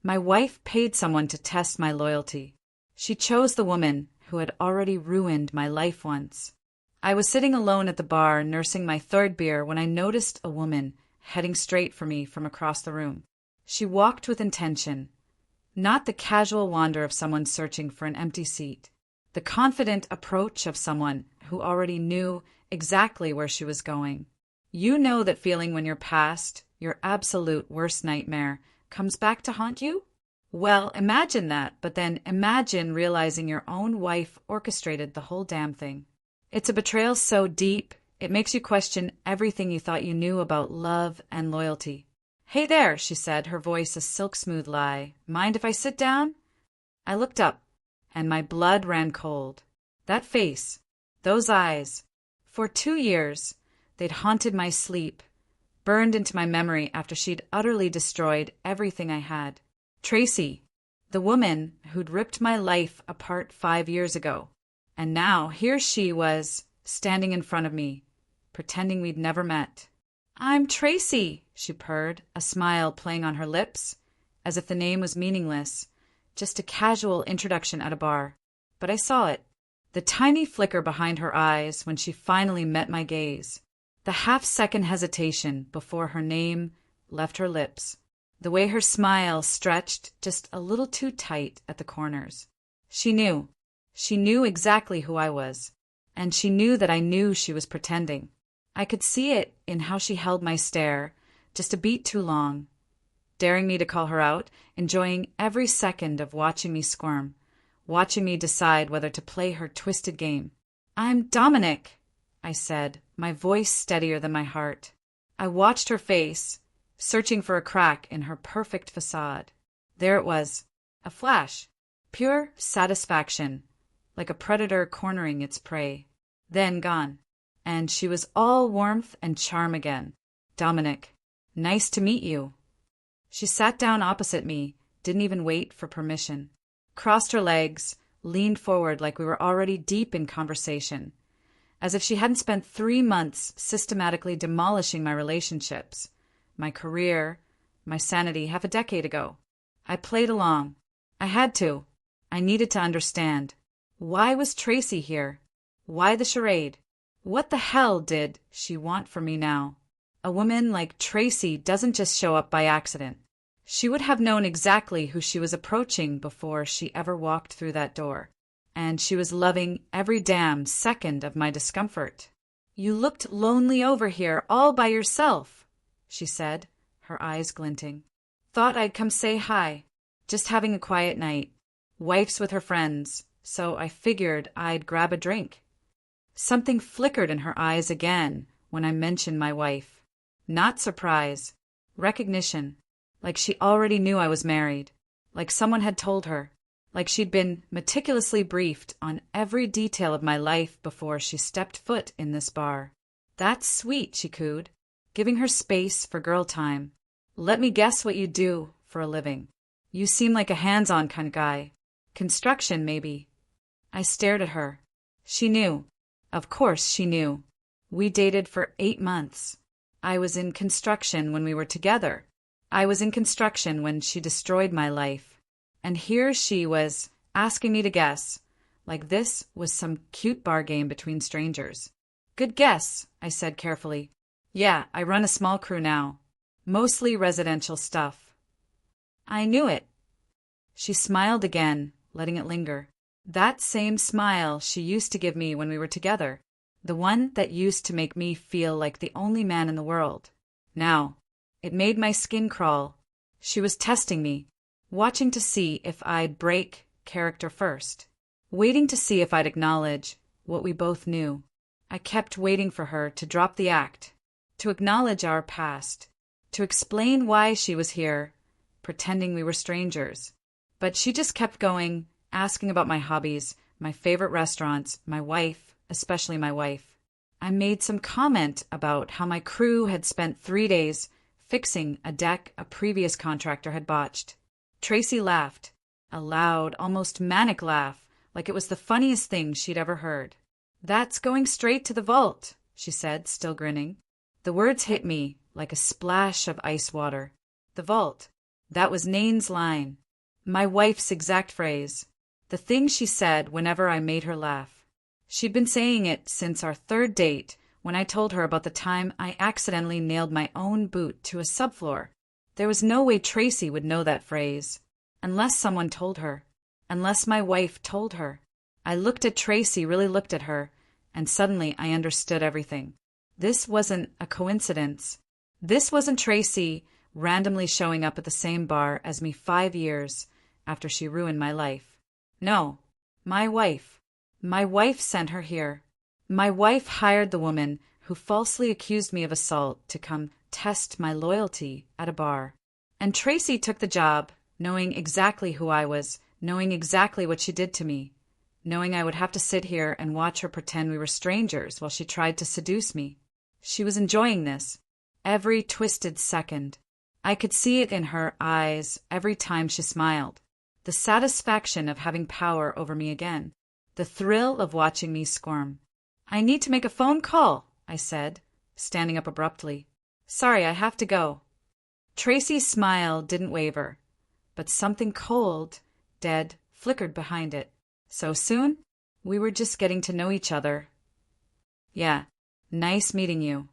My wife paid someone to test my loyalty. She chose the woman who had already ruined my life once. I was sitting alone at the bar nursing my third beer when I noticed a woman heading straight for me from across the room. She walked with intention, not the casual wander of someone searching for an empty seat, the confident approach of someone who already knew exactly where she was going. You know that feeling when your past, your absolute worst nightmare, comes back to haunt you? Well, imagine that, but then imagine realizing your own wife orchestrated the whole damn thing. It's a betrayal so deep, it makes you question everything you thought you knew about love and loyalty. "Hey there," she said, her voice a silk-smooth lie. "Mind if I sit down?" I looked up, and my blood ran cold. That face, those eyes, for 2 years, they'd haunted my sleep, burned into my memory after she'd utterly destroyed everything I had. Tracy, the woman who'd ripped my life apart 5 years ago. And now here she was, standing in front of me, pretending we'd never met. "I'm Tracy," she purred, a smile playing on her lips, as if the name was meaningless, just a casual introduction at a bar. But I saw it, the tiny flicker behind her eyes when she finally met my gaze, the half-second hesitation before her name left her lips, the way her smile stretched just a little too tight at the corners. She knew exactly who I was, and she knew that I knew she was pretending. I could see it in how she held my stare, just a beat too long, daring me to call her out, enjoying every second of watching me squirm, watching me decide whether to play her twisted game. "I'm Dominic," I said, my voice steadier than my heart. I watched her face, searching for a crack in her perfect facade. There it was, a flash, pure satisfaction, like a predator cornering its prey. Then gone, and she was all warmth and charm again. "Dominic, nice to meet you." She sat down opposite me, didn't even wait for permission, crossed her legs, leaned forward like we were already deep in conversation, as if she hadn't spent 3 months systematically demolishing my relationships, my career, my sanity half a decade ago. I played along. I had to. I needed to understand. Why was Tracy here? Why the charade? What the hell did she want from me now? A woman like Tracy doesn't just show up by accident. She would have known exactly who she was approaching before she ever walked through that door. And she was loving every damn second of my discomfort. "You looked lonely over here all by yourself," she said, her eyes glinting. "Thought I'd come say hi. Just having a quiet night. Wife's with her friends, so I figured I'd grab a drink." Something flickered in her eyes again when I mentioned my wife. Not surprise. Recognition. Like she already knew I was married. Like someone had told her. Like she'd been meticulously briefed on every detail of my life before she stepped foot in this bar. "That's sweet," she cooed, giving her space for girl time. "Let me guess what you do for a living. You seem like a hands-on kind of guy. Construction, maybe." I stared at her. She knew. Of course she knew. We dated for 8 months. I was in construction when we were together. I was in construction when she destroyed my life. And here she was asking me to guess, like this was some cute bar game between strangers. "Good guess," I said carefully. "Yeah, I run a small crew now. Mostly residential stuff." "I knew it." She smiled again, letting it linger. That same smile she used to give me when we were together. The one that used to make me feel like the only man in the world. Now, it made my skin crawl. She was testing me, watching to see if I'd break character first, waiting to see if I'd acknowledge what we both knew. I kept waiting for her to drop the act, to acknowledge our past, to explain why she was here, pretending we were strangers. But she just kept going, asking about my hobbies, my favorite restaurants, my wife, especially my wife. I made some comment about how my crew had spent 3 days fixing a deck a previous contractor had botched. Tracy laughed, a loud, almost manic laugh, like it was the funniest thing she'd ever heard. "That's going straight to the vault," she said, still grinning. The words hit me like a splash of ice water. The vault. That was Nain's line. My wife's exact phrase. The thing she said whenever I made her laugh. She'd been saying it since our third date, when I told her about the time I accidentally nailed my own boot to a subfloor. There was no way Tracy would know that phrase. Unless someone told her. Unless my wife told her. I looked at Tracy, really looked at her, and suddenly I understood everything. This wasn't a coincidence. This wasn't Tracy randomly showing up at the same bar as me 5 years after she ruined my life. No, my wife. My wife sent her here. My wife hired the woman who falsely accused me of assault to come test my loyalty at a bar. And Tracy took the job, knowing exactly who I was, knowing exactly what she did to me, knowing I would have to sit here and watch her pretend we were strangers while she tried to seduce me. She was enjoying this, every twisted second. I could see it in her eyes every time she smiled. The satisfaction of having power over me again. The thrill of watching me squirm. I need to make a phone call, I said, standing up abruptly. Sorry, I have to go. Tracy's smile didn't waver, but something cold, dead, flickered behind it. So soon? We were just getting to know each other. Yeah, nice meeting you.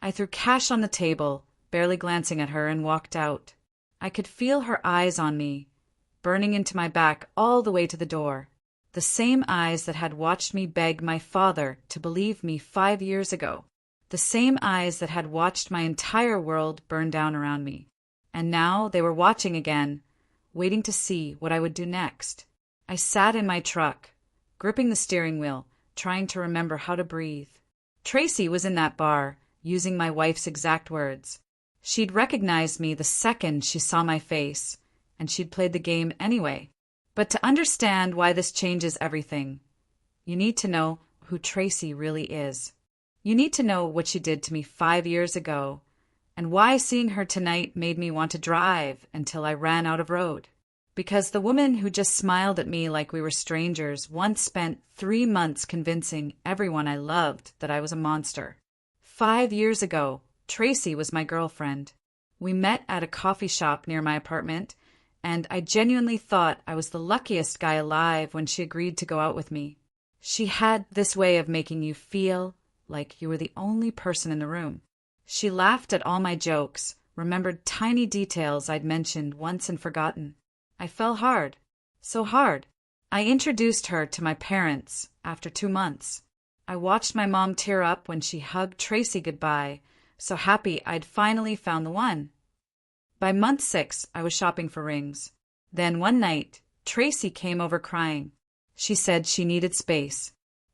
I threw cash on the table, barely glancing at her, and walked out. I could feel her eyes on me, burning into my back all the way to the door. The same eyes that had watched me beg my father to believe me 5 years ago. The same eyes that had watched my entire world burn down around me. And now they were watching again, waiting to see what I would do next. I sat in my truck, gripping the steering wheel, trying to remember how to breathe. Tracy was in that bar, using my wife's exact words. She'd recognized me the second she saw my face, and she'd played the game anyway. But to understand why this changes everything, you need to know who Tracy really is. You need to know what she did to me 5 years ago, and why seeing her tonight made me want to drive until I ran out of road. Because the woman who just smiled at me like we were strangers once spent 3 months convincing everyone I loved that I was a monster. 5 years ago, Tracy was my girlfriend. We met at a coffee shop near my apartment, and I genuinely thought I was the luckiest guy alive when she agreed to go out with me. She had this way of making you feel like you were the only person in the room. She laughed at all my jokes, remembered tiny details I'd mentioned once and forgotten. I fell hard. So hard. I introduced her to my parents after 2 months. I watched my mom tear up when she hugged Tracy goodbye, so happy I'd finally found the one. By month 6, I was shopping for rings. Then one night, Tracy came over crying. She said she needed space.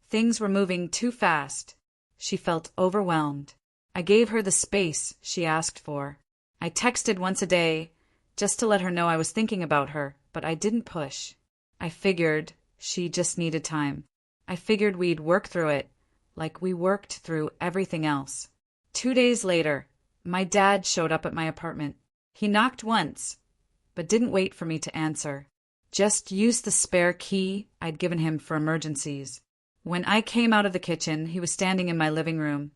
Things were moving too fast. She felt overwhelmed. I gave her the space she asked for. I texted once a day, just to let her know I was thinking about her, but I didn't push. I figured she just needed time. I figured we'd work through it, like we worked through everything else. 2 days later, my dad showed up at my apartment. He knocked once, but didn't wait for me to answer. Just used the spare key I'd given him for emergencies. When I came out of the kitchen, he was standing in my living room,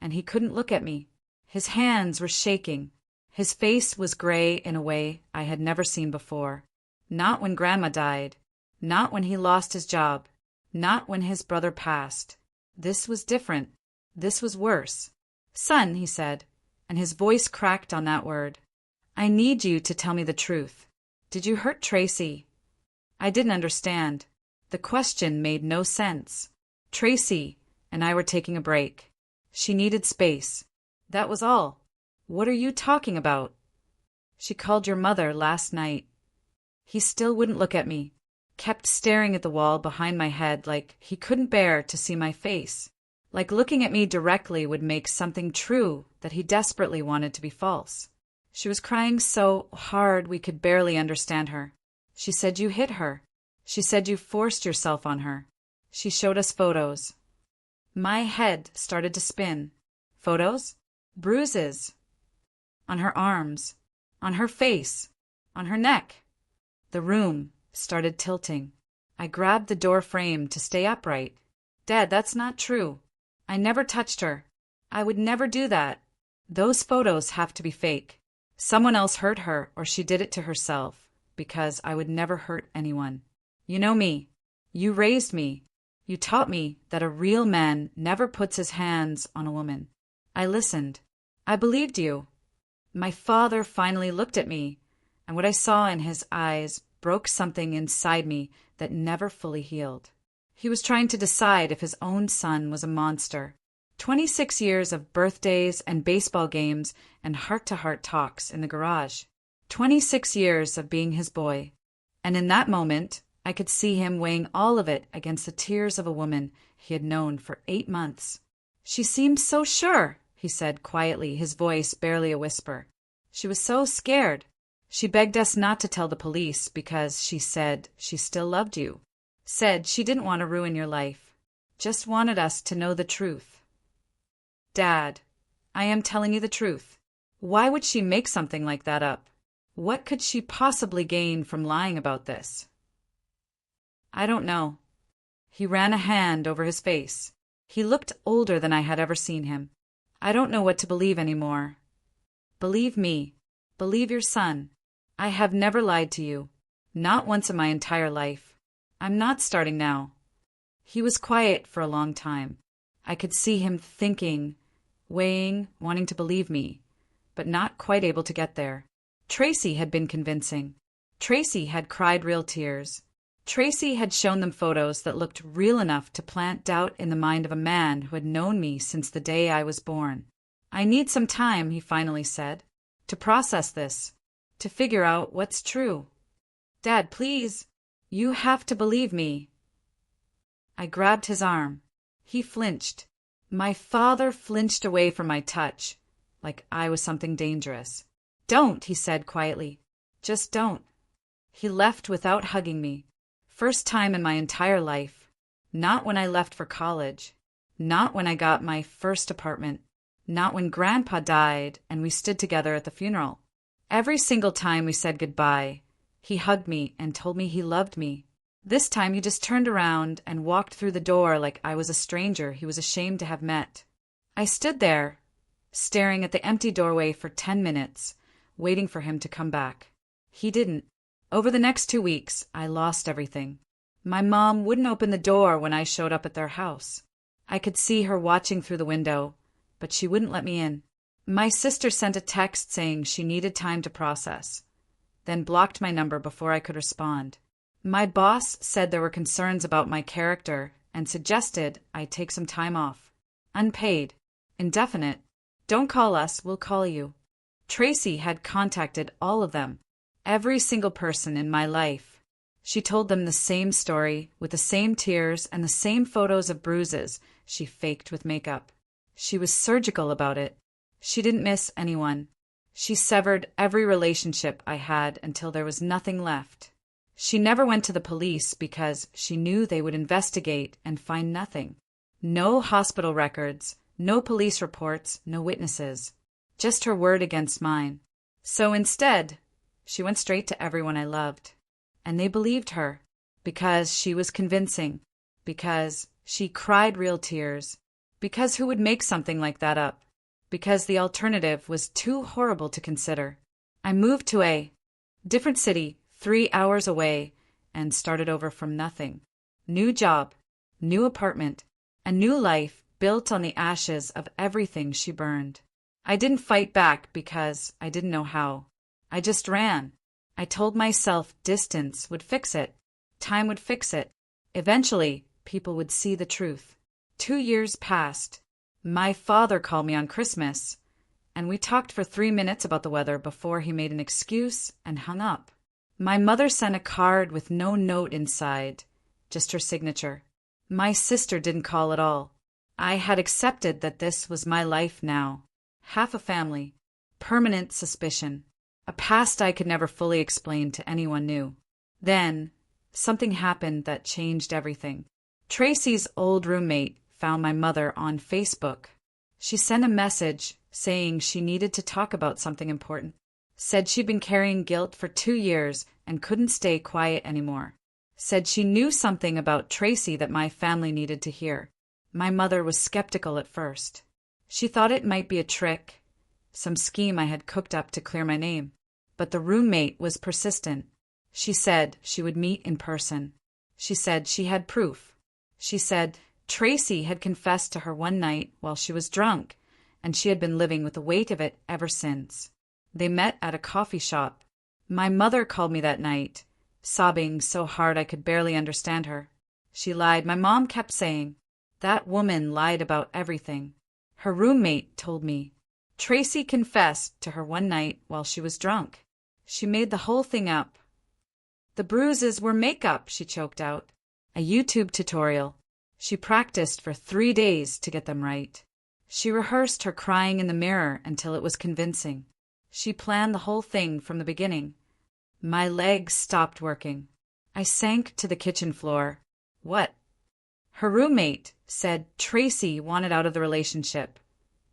and he couldn't look at me. His hands were shaking. His face was gray in a way I had never seen before. Not when Grandma died. Not when he lost his job. Not when his brother passed. This was different. This was worse. Son, he said, and his voice cracked on that word. I need you to tell me the truth. Did you hurt Tracy? I didn't understand. The question made no sense. Tracy and I were taking a break. She needed space. That was all. What are you talking about? She called your mother last night. He still wouldn't look at me, kept staring at the wall behind my head like he couldn't bear to see my face, like looking at me directly would make something true that he desperately wanted to be false. She was crying so hard we could barely understand her. She said you hit her. She said you forced yourself on her. She showed us photos. My head started to spin. Photos? Bruises. On her arms. On her face. On her neck. The room started tilting. I grabbed the door frame to stay upright. Dad, that's not true. I never touched her. I would never do that. Those photos have to be fake. Someone else hurt her, or she did it to herself, because I would never hurt anyone. You know me. You raised me. You taught me that a real man never puts his hands on a woman. I listened. I believed you. My father finally looked at me, and what I saw in his eyes broke something inside me that never fully healed. He was trying to decide if his own son was a monster. 26 years of birthdays and baseball games and heart-to-heart talks in the garage. 26 years of being his boy. And in that moment, I could see him weighing all of it against the tears of a woman he had known for 8 months. She seemed so sure, he said quietly, his voice barely a whisper. She was so scared. She begged us not to tell the police because she said she still loved you. Said she didn't want to ruin your life. Just wanted us to know the truth. Dad, I am telling you the truth. Why would she make something like that up? What could she possibly gain from lying about this? I don't know. He ran a hand over his face. He looked older than I had ever seen him. I don't know what to believe anymore. Believe me. Believe your son. I have never lied to you. Not once in my entire life. I'm not starting now. He was quiet for a long time. I could see him thinking, weighing, wanting to believe me, but not quite able to get there. Tracy had been convincing. Tracy had cried real tears. Tracy had shown them photos that looked real enough to plant doubt in the mind of a man who had known me since the day I was born. I need some time, he finally said, to process this, to figure out what's true. Dad, please, you have to believe me. I grabbed his arm. He flinched. My father flinched away from my touch, like I was something dangerous. Don't, he said quietly. Just don't. He left without hugging me. First time in my entire life. Not when I left for college. Not when I got my first apartment. Not when Grandpa died and we stood together at the funeral. Every single time we said goodbye, he hugged me and told me he loved me. This time he just turned around and walked through the door like I was a stranger he was ashamed to have met. I stood there, staring at the empty doorway for 10 minutes, waiting for him to come back. He didn't. Over the next 2 weeks, I lost everything. My mom wouldn't open the door when I showed up at their house. I could see her watching through the window, but she wouldn't let me in. My sister sent a text saying she needed time to process, then blocked my number before I could respond. My boss said there were concerns about my character and suggested I take some time off. Unpaid. Indefinite. Don't call us, we'll call you. Tracy had contacted all of them. Every single person in my life. She told them the same story, with the same tears and the same photos of bruises she faked with makeup. She was surgical about it. She didn't miss anyone. She severed every relationship I had until there was nothing left. She never went to the police because she knew they would investigate and find nothing. No hospital records, no police reports, no witnesses. Just her word against mine. So instead, she went straight to everyone I loved. And they believed her, because she was convincing, because she cried real tears, because who would make something like that up? Because the alternative was too horrible to consider. I moved to a different city, 3 hours away, and started over from nothing. New job, new apartment, a new life built on the ashes of everything she burned. I didn't fight back because I didn't know how. I just ran. I told myself distance would fix it. Time would fix it. Eventually, people would see the truth. 2 years passed. My father called me on Christmas, and we talked for 3 minutes about the weather before he made an excuse and hung up. My mother sent a card with no note inside, just her signature. My sister didn't call at all. I had accepted that this was my life now. Half a family, permanent suspicion, a past I could never fully explain to anyone new. Then, something happened that changed everything. Tracy's old roommate found my mother on Facebook. She sent a message saying she needed to talk about something important. Said she'd been carrying guilt for 2 years and couldn't stay quiet anymore. Said she knew something about Tracy that my family needed to hear. My mother was skeptical at first. She thought it might be a trick, some scheme I had cooked up to clear my name. But the roommate was persistent. She said she would meet in person. She said she had proof. She said Tracy had confessed to her one night while she was drunk, and she had been living with the weight of it ever since. They met at a coffee shop. My mother called me that night, sobbing so hard I could barely understand her. She lied. My mom kept saying, "That woman lied about everything." Her roommate told me. Tracy confessed to her one night while she was drunk. She made the whole thing up. The bruises were makeup, she choked out. A YouTube tutorial. She practiced for 3 days to get them right. She rehearsed her crying in the mirror until it was convincing. She planned the whole thing from the beginning. My legs stopped working. I sank to the kitchen floor. What? Her roommate said Tracy wanted out of the relationship,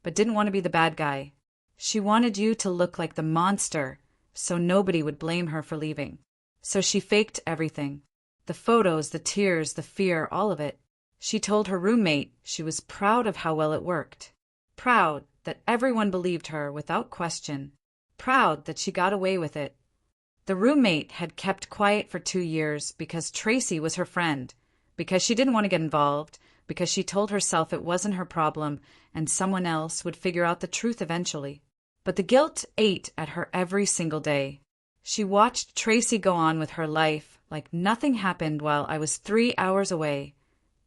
but didn't want to be the bad guy. She wanted you to look like the monster, so nobody would blame her for leaving. So she faked everything. The photos, the tears, the fear, all of it. She told her roommate she was proud of how well it worked. Proud that everyone believed her without question. Proud that she got away with it. The roommate had kept quiet for 2 years because Tracy was her friend, because she didn't want to get involved, because she told herself it wasn't her problem and someone else would figure out the truth eventually. But the guilt ate at her every single day. She watched Tracy go on with her life like nothing happened while I was 3 hours away,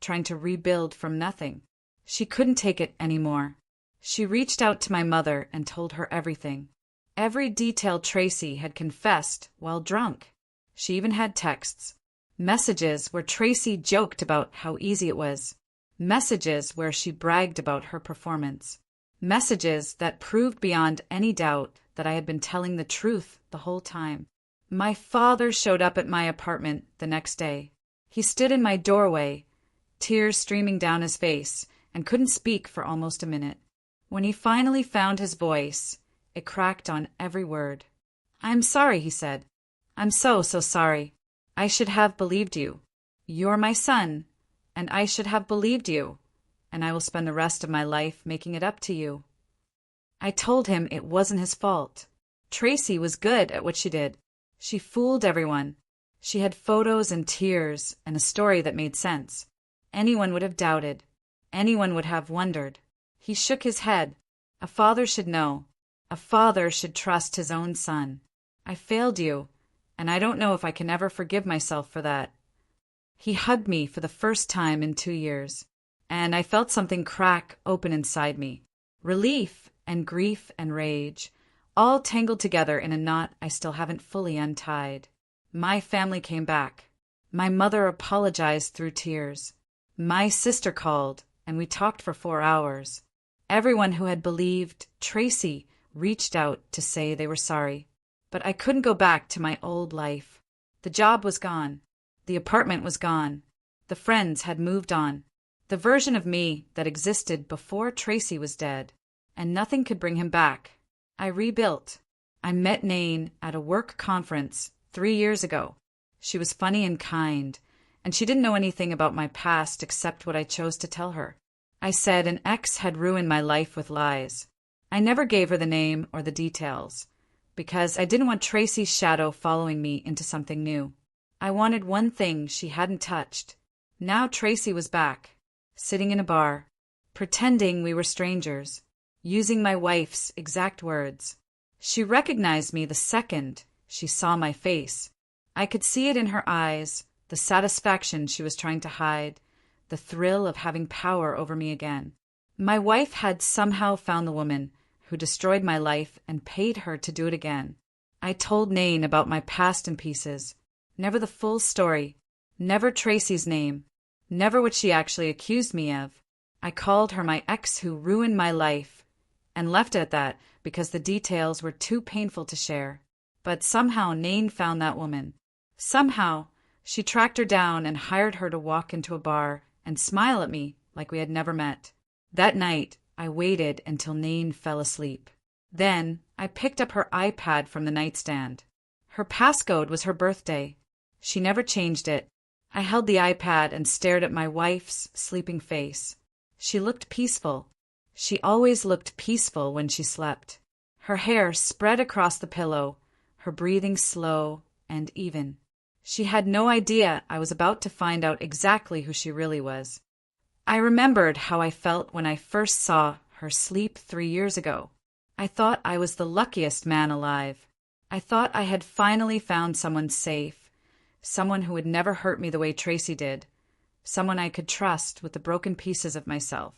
trying to rebuild from nothing. She couldn't take it anymore. She reached out to my mother and told her everything. Every detail Tracy had confessed while drunk. She even had texts. Messages where Tracy joked about how easy it was. Messages where she bragged about her performance. Messages that proved beyond any doubt that I had been telling the truth the whole time. My father showed up at my apartment the next day. He stood in my doorway, tears streaming down his face, and couldn't speak for almost a minute. When he finally found his voice, it cracked on every word. "I'm sorry," he said. "I'm so sorry. I should have believed you. You're my son, and I should have believed you, and I will spend the rest of my life making it up to you." I told him it wasn't his fault. Tracy was good at what she did. She fooled everyone. She had photos and tears and a story that made sense. Anyone would have doubted. Anyone would have wondered. He shook his head. A father should know. A father should trust his own son. I failed you, and I don't know if I can ever forgive myself for that. He hugged me for the first time in 2 years, and I felt something crack open inside me. Relief and grief and rage, all tangled together in a knot I still haven't fully untied. My family came back. My mother apologized through tears. My sister called, and we talked for 4 hours. Everyone who had believed Tracy reached out to say they were sorry. But I couldn't go back to my old life. The job was gone. The apartment was gone. The friends had moved on. The version of me that existed before Tracy was dead. And nothing could bring him back. I rebuilt. I met Nain at a work conference 3 years ago. She was funny and kind, and she didn't know anything about my past except what I chose to tell her. I said an ex had ruined my life with lies. I never gave her the name or the details, because I didn't want Tracy's shadow following me into something new. I wanted one thing she hadn't touched. Now Tracy was back, sitting in a bar, pretending we were strangers, using my wife's exact words. She recognized me the second she saw my face. I could see it in her eyes, the satisfaction she was trying to hide, the thrill of having power over me again. My wife had somehow found the woman who destroyed my life and paid her to do it again. I told Nain about my past in pieces. Never the full story. Never Tracy's name. Never what she actually accused me of. I called her my ex who ruined my life, and left it at that because the details were too painful to share. But somehow Nain found that woman. Somehow she tracked her down and hired her to walk into a bar and smile at me like we had never met. That night, I waited until Nain fell asleep. Then I picked up her iPad from the nightstand. Her passcode was her birthday. She never changed it. I held the iPad and stared at my wife's sleeping face. She looked peaceful. She always looked peaceful when she slept. Her hair spread across the pillow, her breathing slow and even. She had no idea I was about to find out exactly who she really was. I remembered how I felt when I first saw her sleep 3 years ago. I thought I was the luckiest man alive. I thought I had finally found someone safe, someone who would never hurt me the way Tracy did, someone I could trust with the broken pieces of myself.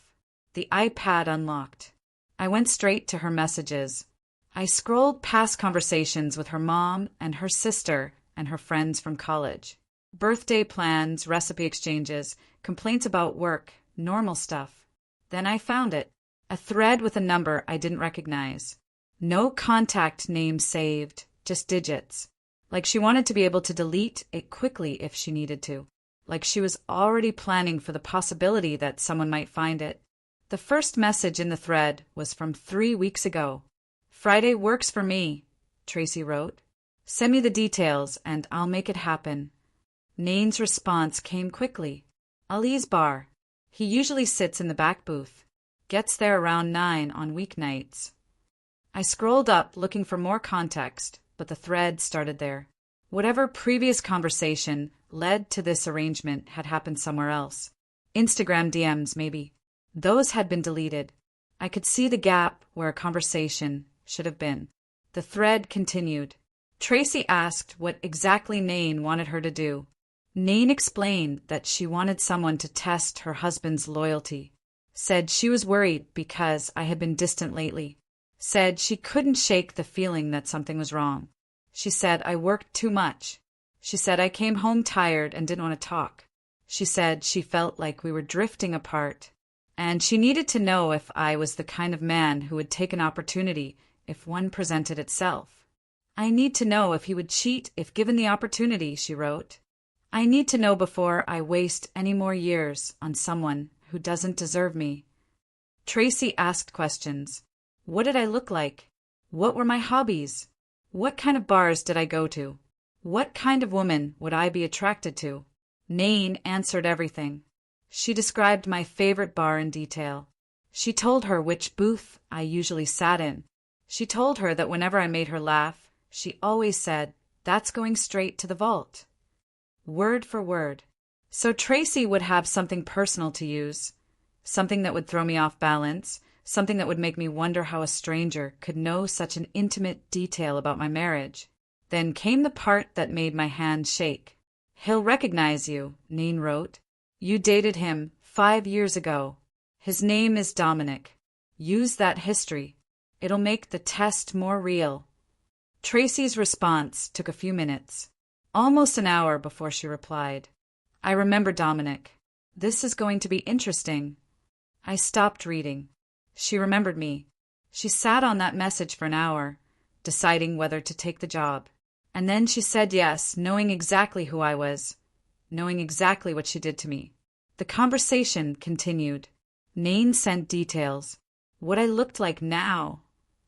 The iPad unlocked. I went straight to her messages. I scrolled past conversations with her mom and her sister and her friends from college. Birthday plans, recipe exchanges, complaints about work, normal stuff. Then I found it. A thread with a number I didn't recognize. No contact name saved, just digits. Like she wanted to be able to delete it quickly if she needed to. Like she was already planning for the possibility that someone might find it. The first message in the thread was from 3 weeks ago. "Friday works for me," Tracy wrote. "Send me the details and I'll make it happen." Nain's response came quickly. "Ali's bar. He usually sits in the back booth. Gets there around 9 on weeknights." I scrolled up looking for more context, but the thread started there. Whatever previous conversation led to this arrangement had happened somewhere else. Instagram DMs, maybe. Those had been deleted. I could see the gap where a conversation should have been. The thread continued. Tracy asked what exactly Nain wanted her to do. Nain explained that she wanted someone to test her husband's loyalty. Said she was worried because I had been distant lately. Said she couldn't shake the feeling that something was wrong. She said I worked too much. She said I came home tired and didn't want to talk. She said she felt like we were drifting apart. And she needed to know if I was the kind of man who would take an opportunity if one presented itself. "I need to know if he would cheat if given the opportunity," she wrote. "I need to know before I waste any more years on someone who doesn't deserve me." Tracy asked questions. What did I look like? What were my hobbies? What kind of bars did I go to? What kind of woman would I be attracted to? Nain answered everything. She described my favorite bar in detail. She told her which booth I usually sat in. She told her that whenever I made her laugh, she always said, "That's going straight to the vault." Word for word. So Tracy would have something personal to use, something that would throw me off balance, something that would make me wonder how a stranger could know such an intimate detail about my marriage. Then came the part that made my hand shake. "He'll recognize you," Nain wrote. "You dated him 5 years ago. His name is Dominic. Use that history. It'll make the test more real." Tracy's response took a few minutes, almost an hour before she replied. "I remember Dominic. This is going to be interesting." I stopped reading. She remembered me. She sat on that message for an hour, deciding whether to take the job. And then she said yes, knowing exactly who I was, knowing exactly what she did to me. The conversation continued. Nain sent details. What I looked like now.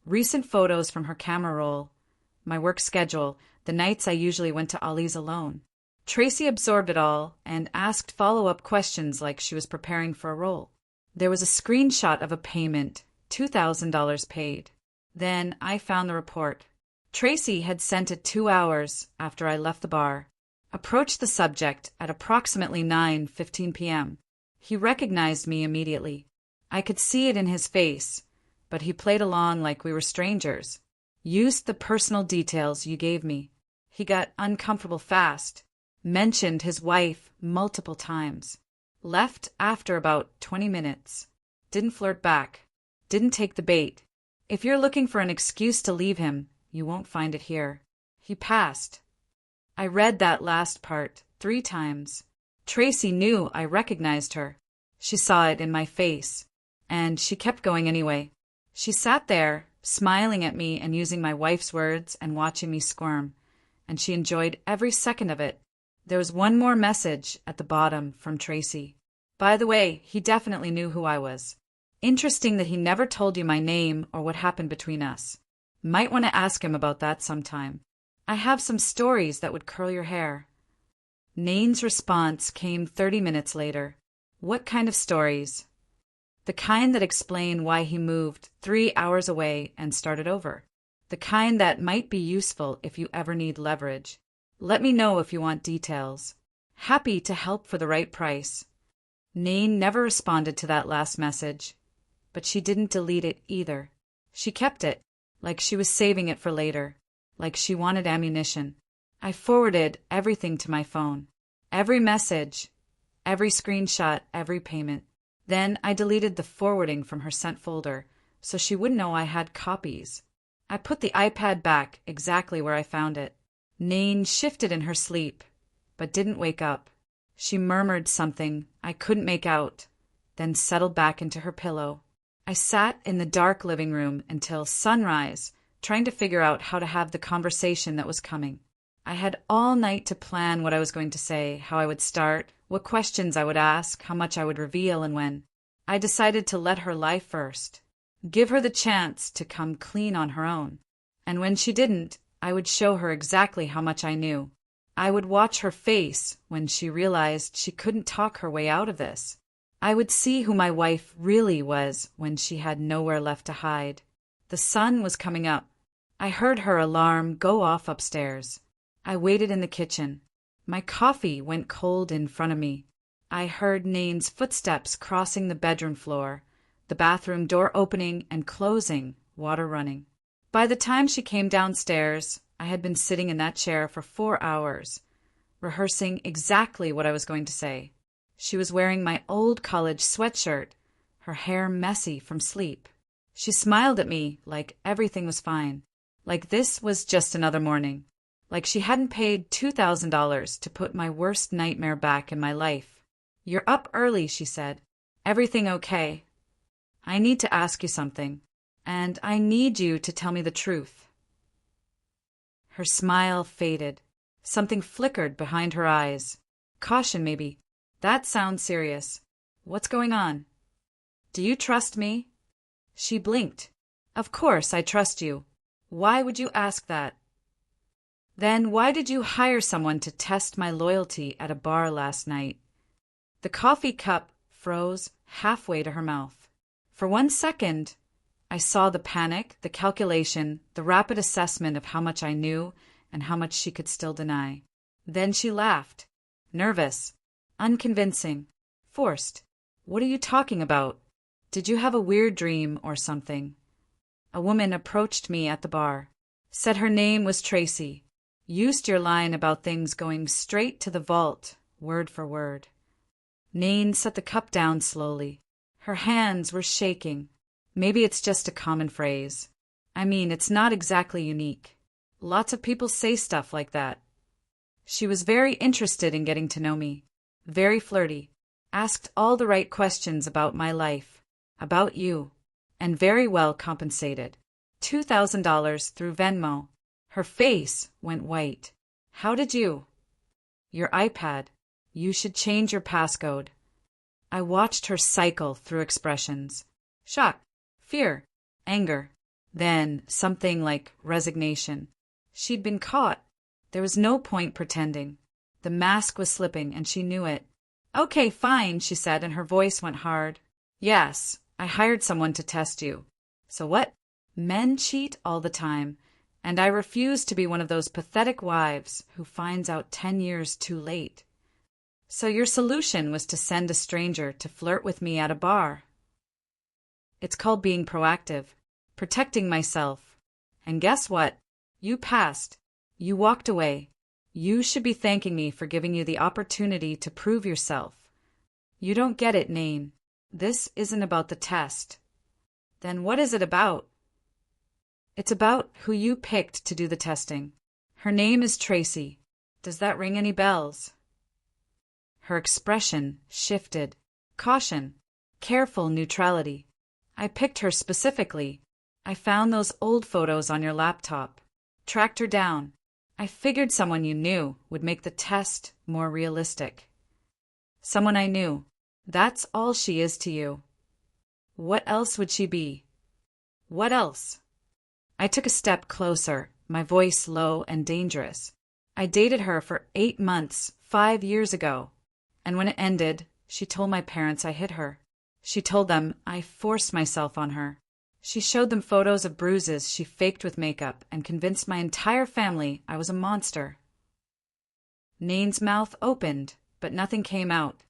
Recent photos from her camera roll. My work schedule, the nights I usually went to Ali's alone. Tracy absorbed it all and asked follow-up questions like she was preparing for a role. There was a screenshot of a payment, $2,000 paid. Then I found the report. Tracy had sent it 2 hours after I left the bar. Approached the subject at approximately 9:15 p.m. He recognized me immediately. I could see it in his face, but he played along like we were strangers. Used the personal details you gave me. He got uncomfortable fast. Mentioned his wife multiple times. Left after about 20 minutes. Didn't flirt back. Didn't take the bait. If you're looking for an excuse to leave him, you won't find it here. He passed. I read that last part 3 times. Tracy knew I recognized her. She saw it in my face. And she kept going anyway. She sat there, smiling at me and using my wife's words and watching me squirm. And she enjoyed every second of it. There was one more message at the bottom from Tracy. By the way, he definitely knew who I was. Interesting that he never told you my name or what happened between us. Might want to ask him about that sometime. I have some stories that would curl your hair. Nain's response came 30 minutes later. What kind of stories? The kind that explain why he moved 3 hours away and started over. The kind that might be useful if you ever need leverage. Let me know if you want details. Happy to help for the right price. Nain never responded to that last message, but she didn't delete it either. She kept it, like she was saving it for later, like she wanted ammunition. I forwarded everything to my phone. Every message, every screenshot, every payment. Then I deleted the forwarding from her sent folder, so she wouldn't know I had copies. I put the iPad back exactly where I found it. Nain shifted in her sleep, but didn't wake up. She murmured something I couldn't make out, then settled back into her pillow. I sat in the dark living room until sunrise, trying to figure out how to have the conversation that was coming. I had all night to plan what I was going to say, how I would start, what questions I would ask, how much I would reveal, and when. I decided to let her lie first. Give her the chance to come clean on her own. And when she didn't, I would show her exactly how much I knew. I would watch her face when she realized she couldn't talk her way out of this. I would see who my wife really was when she had nowhere left to hide. The sun was coming up. I heard her alarm go off upstairs. I waited in the kitchen. My coffee went cold in front of me. I heard Nain's footsteps crossing the bedroom floor, the bathroom door opening and closing, water running. By the time she came downstairs, I had been sitting in that chair for 4 hours, rehearsing exactly what I was going to say. She was wearing my old college sweatshirt, her hair messy from sleep. She smiled at me like everything was fine, like this was just another morning, like she hadn't paid $2,000 to put my worst nightmare back in my life. "You're up early," she said. "Everything okay? I need to ask you something, and I need you to tell me the truth." Her smile faded. Something flickered behind her eyes. Caution, maybe. That sounds serious. What's going on? Do you trust me? She blinked. Of course I trust you. Why would you ask that? Then why did you hire someone to test my loyalty at a bar last night? The coffee cup froze halfway to her mouth. For 1 second, I saw the panic, the calculation, the rapid assessment of how much I knew and how much she could still deny. Then she laughed. Nervous, unconvincing, forced. "What are you talking about? Did you have a weird dream or something?" A woman approached me at the bar, said her name was Tracy, used your line about things going straight to the vault, word for word. Nain set the cup down slowly. Her hands were shaking. Maybe it's just a common phrase. I mean, it's not exactly unique. Lots of people say stuff like that. She was very interested in getting to know me, very flirty, asked all the right questions about my life, about you, and very well compensated. $2,000 through Venmo. Her face went white. "How did you?" "Your iPad. You should change your passcode." I watched her cycle through expressions. Shock, fear, anger, then something like resignation. She'd been caught. There was no point pretending. The mask was slipping, and she knew it. "Okay, fine," she said, and her voice went hard. "Yes, I hired someone to test you." "So what?" "Men cheat all the time, and I refuse to be one of those pathetic wives who finds out 10 years too late." "So your solution was to send a stranger to flirt with me at a bar?" "It's called being proactive, protecting myself. And guess what? You passed. You walked away. You should be thanking me for giving you the opportunity to prove yourself. You don't get it, Nain. This isn't about the test." "Then what is it about?" "It's about who you picked to do the testing. Her name is Tracy. Does that ring any bells?" Her expression shifted. Caution, careful neutrality. "I picked her specifically. I found those old photos on your laptop. Tracked her down. I figured someone you knew would make the test more realistic." "Someone I knew. That's all she is to you." "What else would she be?" "What else?" I took a step closer, my voice low and dangerous. "I dated her for 8 months, 5 years ago. And when it ended, she told my parents I hit her. She told them I forced myself on her. She showed them photos of bruises she faked with makeup and convinced my entire family I was a monster. Nain's mouth opened, but nothing came out.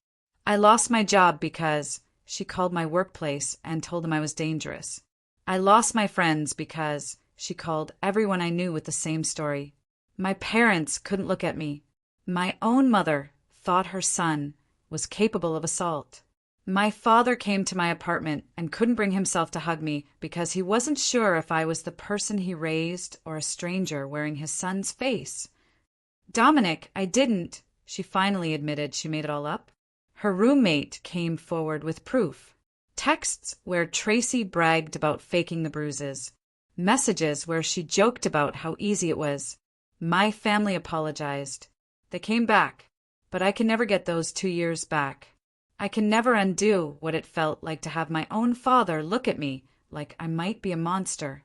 I lost my job because she called my workplace and told them I was dangerous. I lost my friends because she called everyone I knew with the same story. My parents couldn't look at me. My own mother thought her son was capable of assault. My father came to my apartment and couldn't bring himself to hug me because he wasn't sure if I was the person he raised or a stranger wearing his son's face. Dominic, I didn't. She finally admitted she made it all up. Her roommate came forward with proof. Texts where Tracy bragged about faking the bruises. Messages where she joked about how easy it was. My family apologized. They came back, but I can never get those 2 years back. I can never undo what it felt like to have my own father look at me like I might be a monster.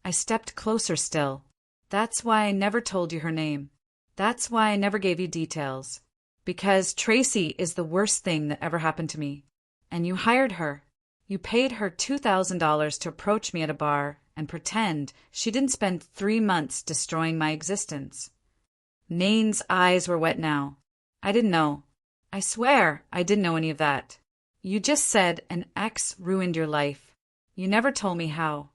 I stepped closer still. That's why I never told you her name. That's why I never gave you details. Because Tracy is the worst thing that ever happened to me. And you hired her. You paid her $2,000 to approach me at a bar and pretend she didn't spend 3 months destroying my existence. Nain's eyes were wet now. I didn't know. I swear I didn't know any of that. You just said an ex ruined your life. You never told me how.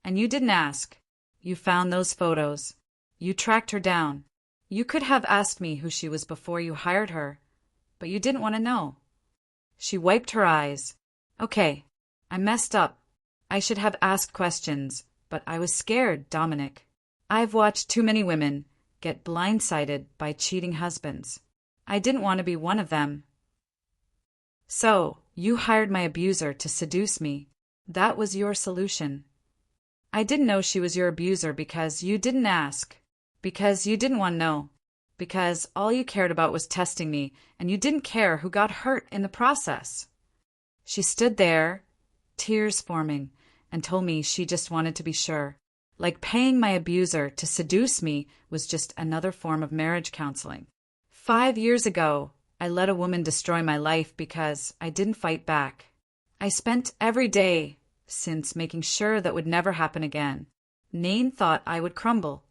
And you didn't ask. You found those photos. You tracked her down. You could have asked me who she was before you hired her, but you didn't want to know. She wiped her eyes. Okay, I messed up. I should have asked questions, but I was scared, Dominic. I've watched too many women get blindsided by cheating husbands. I didn't want to be one of them. So, you hired my abuser to seduce me. That was your solution. I didn't know she was your abuser because you didn't ask. Because you didn't want to know. Because all you cared about was testing me, and you didn't care who got hurt in the process. She stood there, tears forming, and told me she just wanted to be sure. Like paying my abuser to seduce me was just another form of marriage counseling. 5 years ago, I let a woman destroy my life because I didn't fight back. I spent every day since making sure that would never happen again. Nain thought I would crumble.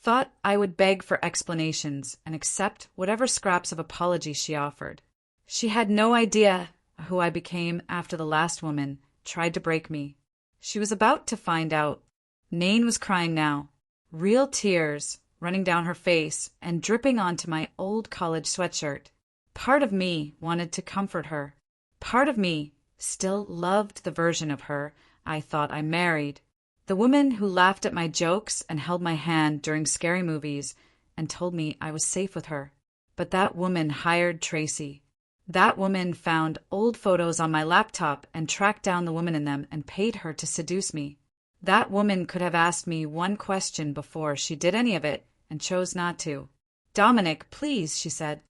Thought I would beg for explanations and accept whatever scraps of apology she offered. She had no idea who I became after the last woman tried to break me. She was about to find out. Nain was crying now, real tears running down her face and dripping onto my old college sweatshirt. Part of me wanted to comfort her. Part of me still loved the version of her I thought I married. The woman who laughed at my jokes and held my hand during scary movies and told me I was safe with her. But that woman hired Tracy. That woman found old photos on my laptop and tracked down the woman in them and paid her to seduce me. That woman could have asked me one question before she did any of it and chose not to. Dominic, please, she said.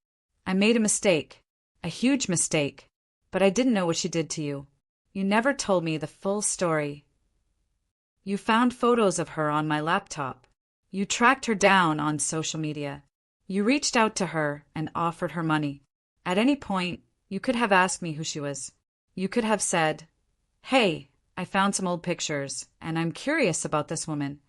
I made a mistake. A huge mistake. But I didn't know what she did to you. You never told me the full story. You found photos of her on my laptop. You tracked her down on social media. You reached out to her and offered her money. At any point, you could have asked me who she was. You could have said, "Hey, I found some old pictures, and I'm curious about this woman."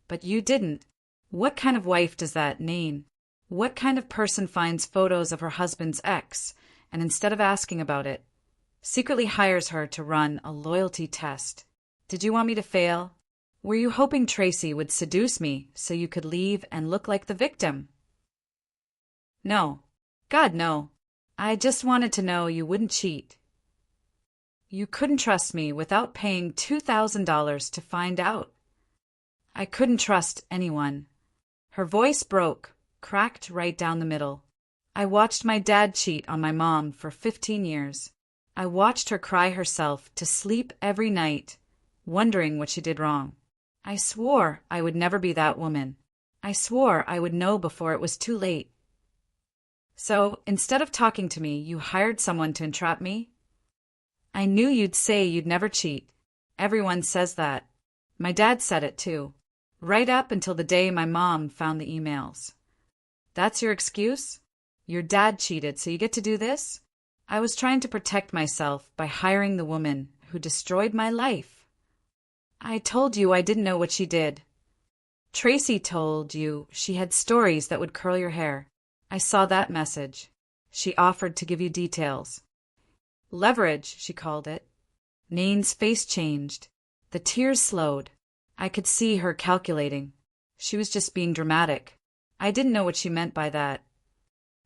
But you didn't. What kind of wife does that Nain? What kind of person finds photos of her husband's ex, and instead of asking about it, secretly hires her to run a loyalty test? Did you want me to fail? Were you hoping Tracy would seduce me so you could leave and look like the victim? No. God, no. I just wanted to know you wouldn't cheat. You couldn't trust me without paying $2,000 to find out. I couldn't trust anyone. Her voice broke, cracked right down the middle. I watched my dad cheat on my mom for 15 years. I watched her cry herself to sleep every night, wondering what she did wrong. I swore I would never be that woman. I swore I would know before it was too late. So, instead of talking to me, you hired someone to entrap me? I knew you'd say you'd never cheat. Everyone says that. My dad said it too. Right up until the day my mom found the emails. That's your excuse? Your dad cheated, so you get to do this? I was trying to protect myself by hiring the woman who destroyed my life. I told you I didn't know what she did. Tracy told you she had stories that would curl your hair. I saw that message. She offered to give you details. Leverage, she called it. Nain's face changed. The tears slowed. I could see her calculating. She was just being dramatic. I didn't know what she meant by that.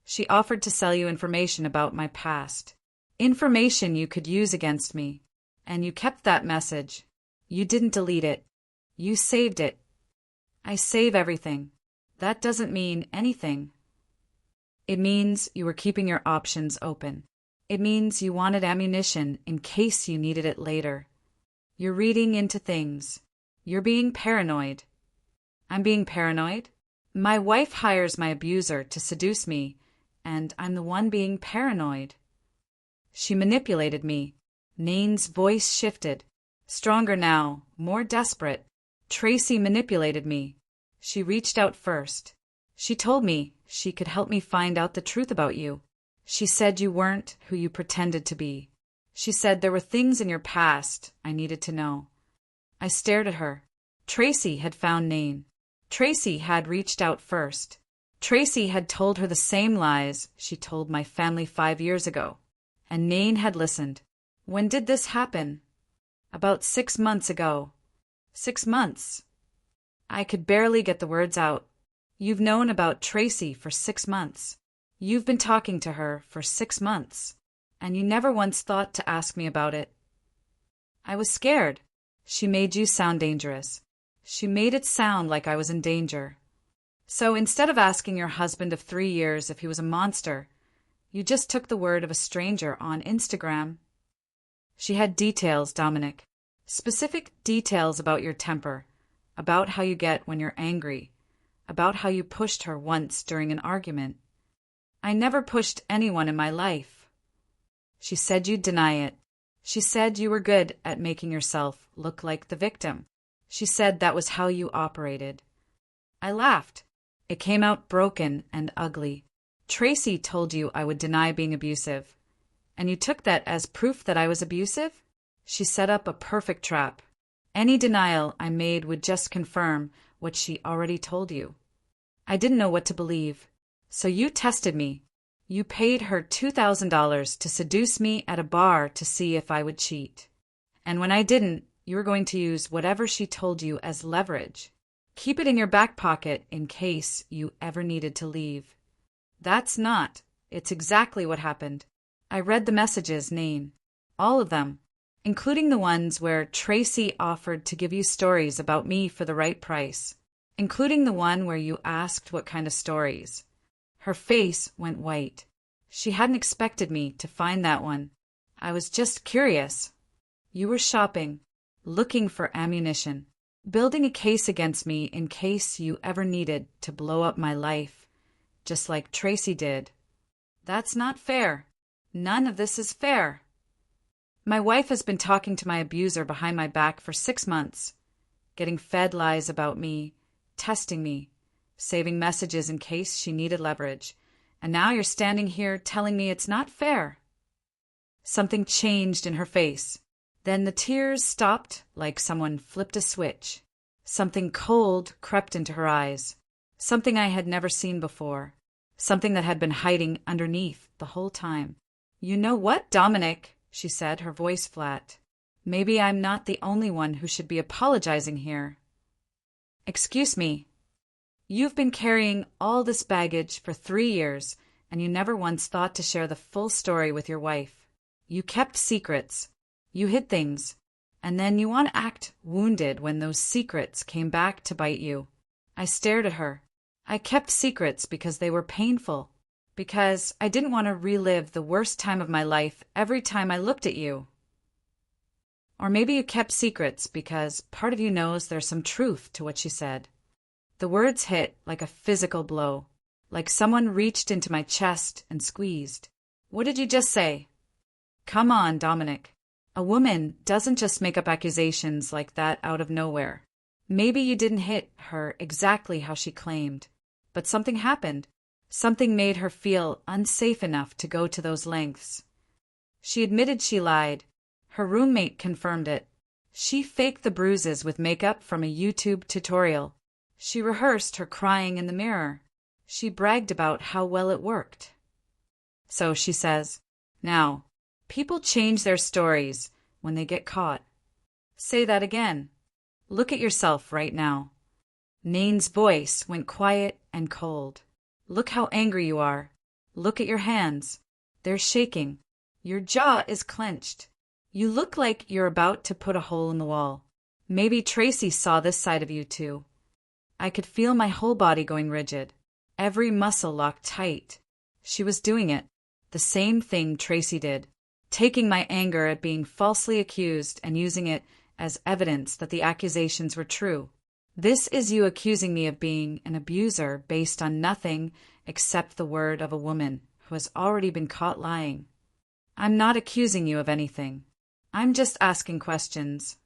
She offered to sell you information about my past. Information you could use against me. And you kept that message. You didn't delete it. You saved it. I save everything. That doesn't mean anything. It means you were keeping your options open. It means you wanted ammunition in case you needed it later. You're reading into things. You're being paranoid. I'm being paranoid? My wife hires my abuser to seduce me, and I'm the one being paranoid. She manipulated me. Nain's voice shifted. Stronger now, more desperate. Tracy manipulated me. She reached out first. She told me she could help me find out the truth about you. She said you weren't who you pretended to be. She said there were things in your past I needed to know. I stared at her. Tracy had found Nain. Tracy had reached out first. Tracy had told her the same lies she told my family 5 years ago. And Nain had listened. When did this happen? About 6 months ago. 6 months. I could barely get the words out. You've known about Tracy for 6 months. You've been talking to her for 6 months. And you never once thought to ask me about it. I was scared. She made you sound dangerous. She made it sound like I was in danger. So instead of asking your husband of 3 years if he was a monster, you just took the word of a stranger on Instagram. She had details, Dominic. Specific details about your temper, about how you get when you're angry, about how you pushed her once during an argument. I never pushed anyone in my life. She said you'd deny it. She said you were good at making yourself look like the victim. She said that was how you operated. I laughed. It came out broken and ugly. Tracy told you I would deny being abusive. And you took that as proof that I was abusive? She set up a perfect trap. Any denial I made would just confirm what she already told you. I didn't know what to believe. So you tested me. You paid her $2,000 to seduce me at a bar to see if I would cheat. And when I didn't, you were going to use whatever she told you as leverage. Keep it in your back pocket in case you ever needed to leave. That's not. It's exactly what happened. I read the messages, Nain. All of them. Including the ones where Tracy offered to give you stories about me for the right price. Including the one where you asked what kind of stories. Her face went white. She hadn't expected me to find that one. I was just curious. You were shopping, looking for ammunition, building a case against me in case you ever needed to blow up my life, just like Tracy did. That's not fair. None of this is fair. My wife has been talking to my abuser behind my back for 6 months, getting fed lies about me, testing me, saving messages in case she needed leverage, and now you're standing here telling me it's not fair. Something changed in her face. Then the tears stopped like someone flipped a switch. Something cold crept into her eyes. Something I had never seen before. Something that had been hiding underneath the whole time. You know what, Dominic? She said, her voice flat. Maybe I'm not the only one who should be apologizing here. Excuse me. You've been carrying all this baggage for 3 years, and you never once thought to share the full story with your wife. You kept secrets. You hid things. And then you want to act wounded when those secrets came back to bite you. I stared at her. I kept secrets because they were painful. Because I didn't want to relive the worst time of my life every time I looked at you. Or maybe you kept secrets because part of you knows there's some truth to what she said. The words hit like a physical blow, like someone reached into my chest and squeezed. What did you just say? Come on, Dominic. A woman doesn't just make up accusations like that out of nowhere. Maybe you didn't hit her exactly how she claimed, but something happened. Something made her feel unsafe enough to go to those lengths. She admitted she lied. Her roommate confirmed it. She faked the bruises with makeup from a YouTube tutorial. She rehearsed her crying in the mirror. She bragged about how well it worked. So she says, now, people change their stories when they get caught. Say that again. Look at yourself right now. Nain's voice went quiet and cold. Look how angry you are. Look at your hands. They're shaking. Your jaw is clenched. You look like you're about to put a hole in the wall. Maybe Tracy saw this side of you too. I could feel my whole body going rigid. Every muscle locked tight. She was doing it. The same thing Tracy did. Taking my anger at being falsely accused and using it as evidence that the accusations were true. This is you accusing me of being an abuser based on nothing except the word of a woman who has already been caught lying. I'm not accusing you of anything. I'm just asking questions.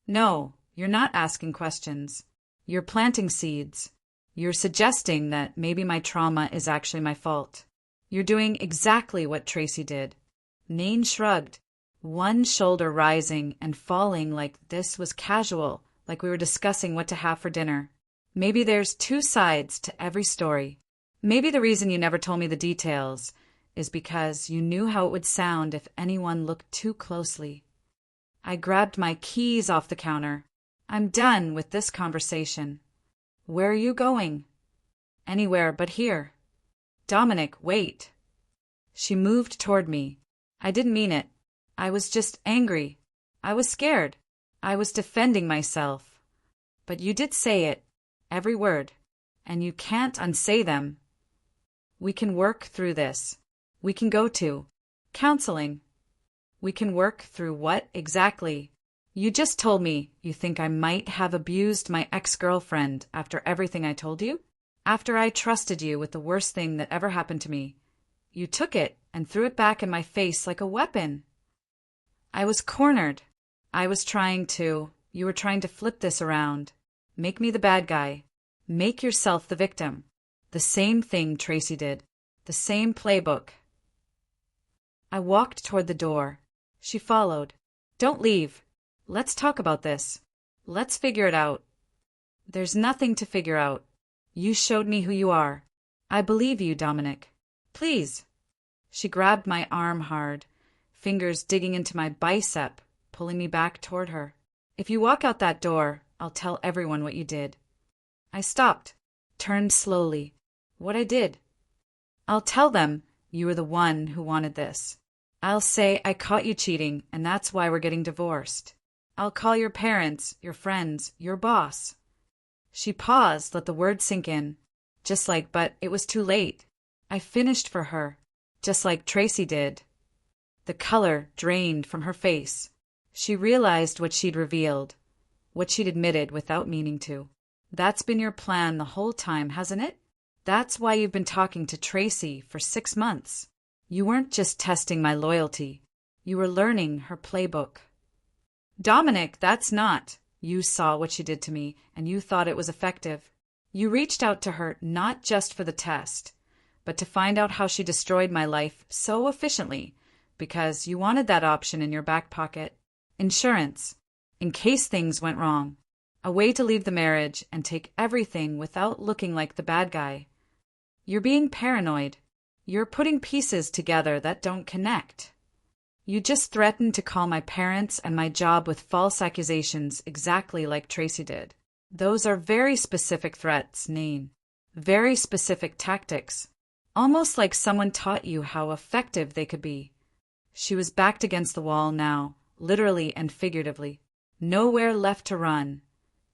No, you're not asking questions. You're planting seeds. You're suggesting that maybe my trauma is actually my fault. You're doing exactly what Tracy did. Nain shrugged, one shoulder rising and falling like this was casual, like we were discussing what to have for dinner. Maybe there's two sides to every story. Maybe the reason you never told me the details is because you knew how it would sound if anyone looked too closely. I grabbed my keys off the counter. I'm done with this conversation. Where are you going? Anywhere but here. Dominic, wait. She moved toward me. I didn't mean it. I was just angry. I was scared. I was defending myself. But you did say it, every word, and you can't unsay them. We can work through this. We can go to counseling. We can work through what exactly? You just told me you think I might have abused my ex-girlfriend after everything I told you? After I trusted you with the worst thing that ever happened to me. You took it and threw it back in my face like a weapon. I was cornered. You were trying to flip this around. Make me the bad guy. Make yourself the victim. The same thing Tracy did. The same playbook. I walked toward the door. She followed. Don't leave. Let's talk about this. Let's figure it out. There's nothing to figure out. You showed me who you are. I believe you, Dominic. Please. She grabbed my arm hard, fingers digging into my bicep, pulling me back toward her. If you walk out that door, I'll tell everyone what you did. I stopped, turned slowly. What I did. I'll tell them you were the one who wanted this. I'll say I caught you cheating, and that's why we're getting divorced. I'll call your parents, your friends, your boss. She paused, let the words sink in. But it was too late. I finished for her, just like Tracy did. The color drained from her face. She realized what she'd revealed, what she'd admitted without meaning to. That's been your plan the whole time, hasn't it? That's why you've been talking to Tracy for 6 months. You weren't just testing my loyalty. You were learning her playbook. Dominic, that's not. You saw what she did to me, and you thought it was effective. You reached out to her not just for the test, but to find out how she destroyed my life so efficiently, because you wanted that option in your back pocket. Insurance, in case things went wrong. A way to leave the marriage and take everything without looking like the bad guy. You're being paranoid. You're putting pieces together that don't connect. You just threatened to call my parents and my job with false accusations exactly like Tracy did. Those are very specific threats, Nain. Very specific tactics. Almost like someone taught you how effective they could be. She was backed against the wall now, literally and figuratively. Nowhere left to run.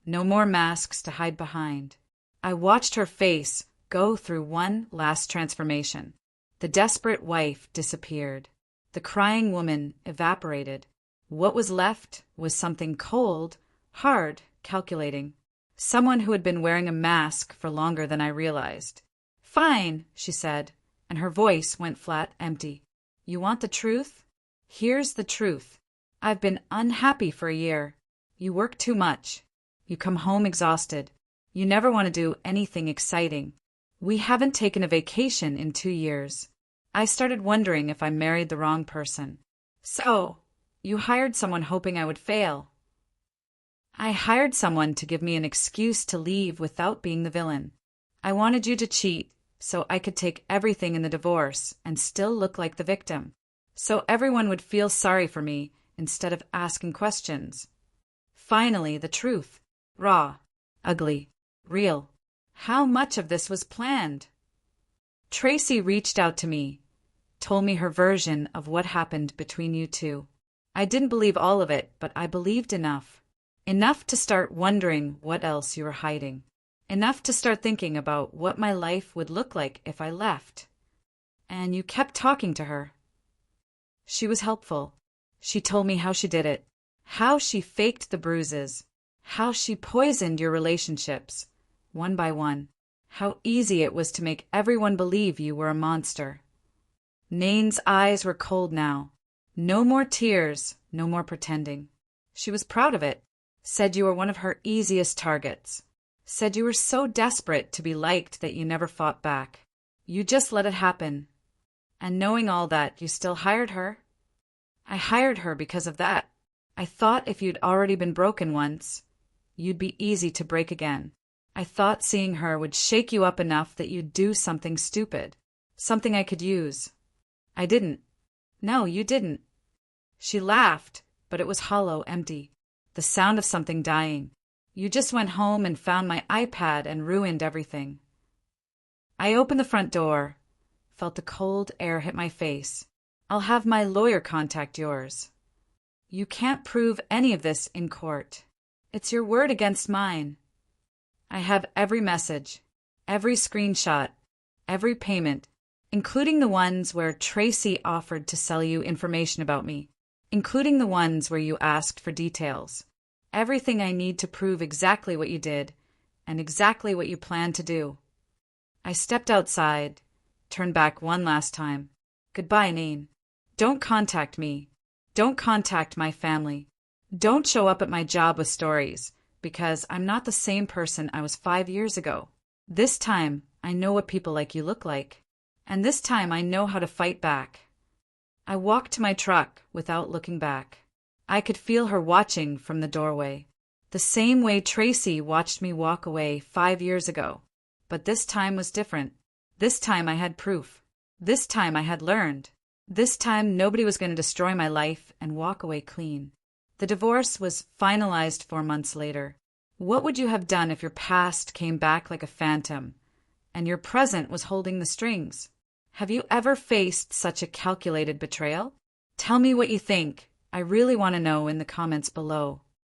No more masks to hide behind. I watched her face go through one last transformation. The desperate wife disappeared. The crying woman evaporated. What was left was something cold, hard, calculating. Someone who had been wearing a mask for longer than I realized. Fine, she said, and her voice went flat empty. You want the truth? Here's the truth. I've been unhappy for a year. You work too much. You come home exhausted. You never want to do anything exciting. We haven't taken a vacation in 2 years. I started wondering if I married the wrong person. So, you hired someone hoping I would fail. I hired someone to give me an excuse to leave without being the villain. I wanted you to cheat so I could take everything in the divorce and still look like the victim. So everyone would feel sorry for me instead of asking questions. Finally, the truth. Raw, ugly, real. How much of this was planned? Tracy reached out to me, told me her version of what happened between you two. I didn't believe all of it, but I believed enough. Enough to start wondering what else you were hiding. Enough to start thinking about what my life would look like if I left. And you kept talking to her. She was helpful. She told me how she did it, how she faked the bruises, how she poisoned your relationships, one by one, how easy it was to make everyone believe you were a monster. Nain's eyes were cold now. No more tears, no more pretending. She was proud of it, said you were one of her easiest targets, said you were so desperate to be liked that you never fought back. You just let it happen. And knowing all that, you still hired her? I hired her because of that. I thought if you'd already been broken once, you'd be easy to break again. I thought seeing her would shake you up enough that you'd do something stupid, something I could use. I didn't. No, you didn't. She laughed, but it was hollow, empty. The sound of something dying. You just went home and found my iPad and ruined everything. I opened the front door, felt the cold air hit my face. I'll have my lawyer contact yours. You can't prove any of this in court. It's your word against mine. I have every message, every screenshot, every payment, including the ones where Tracy offered to sell you information about me, including the ones where you asked for details. Everything I need to prove exactly what you did and exactly what you plan to do. I stepped outside, turned back one last time. Goodbye, Nain. Don't contact me. Don't contact my family. Don't show up at my job with stories, because I'm not the same person I was 5 years ago. This time, I know what people like you look like. And this time I know how to fight back. I walked to my truck without looking back. I could feel her watching from the doorway, the same way Tracy watched me walk away 5 years ago. But this time was different. This time I had proof. This time I had learned. This time nobody was going to destroy my life and walk away clean. The divorce was finalized 4 months later. What would you have done if your past came back like a phantom and your present was holding the strings? Have you ever faced such a calculated betrayal? Tell me what you think. I really want to know in the comments below.